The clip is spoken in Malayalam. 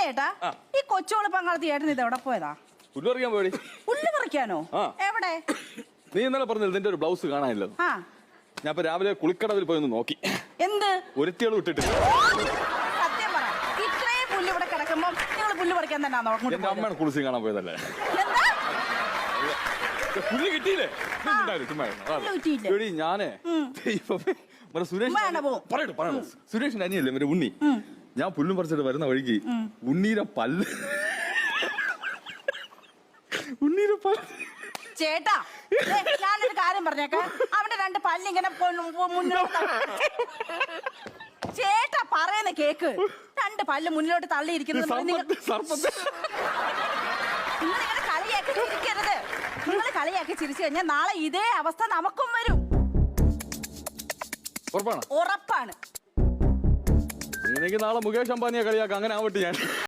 അല്ലേ ഏട്ടാ ഈ കൊച്ചോള് പങ്കാളത്തി ഏട്ടൻ ഇത് എവിടെ പോയതാ? പുല്ല് പറിക്കാൻ പോയി. പുല്ല് പറിക്കാനോ? എവിടെ? നീ ഇന്നലെ പറഞ്ഞില്ല നിന്റെ ഒരു ബ്ലൗസ് കാണാനില്ല. ഞാൻ ഇപ്പൊ രാവിലെ കുളിക്കടവിൽ പോയി ഒന്ന് നോക്കി. എന്ത് ഒരുത്തികളും ഇട്ടിട്ട്? സത്യം പറ, ഇത്രയും പുല്ല് ഇവിടെ കിടക്കുമ്പോ നിങ്ങൾ പുല്ല് പറിക്കാൻ തന്നെ? എന്റെ അമ്മയാണ് കുളിസി കാണാൻ പോയതല്ലേ. പുല്ല് കിട്ടിയില്ലേ? ഞാനേ സുരേഷിന്റെ അനിയല്ലേ മറ്റേ ഉണ്ണി. ഞാൻ പുല്ലും പറിച്ചിട്ട് വരുന്ന വഴിക്ക് ഉണ്ണീരെ പല്ല് ചേട്ടാ, ഞാനൊരു കാര്യം പറഞ്ഞേക്കാം. അവന്റെ 2 പല്ലിങ്ങനെ മുന്നോട്ട് ചേട്ടാ പറയുന്ന കേക്ക്. 2 പല്ല് മുന്നിലോട്ട് തള്ളിയിരിക്കുന്നത് നിങ്ങളിങ്ങനെ കളിയാക്കി ചിരിക്കരുത്. നിങ്ങൾ കളിയാക്കി ചിരിച്ചു കഴിഞ്ഞാൽ നാളെ ഇതേ അവസ്ഥ നമുക്കും വരും. ഉറപ്പാണ്. അങ്ങനെയെങ്കിൽ നാളെ മുകേഷ് അംബാനിയെ കളിയാക്കാം. അങ്ങനെ ആവട്ടെ ഞാൻ.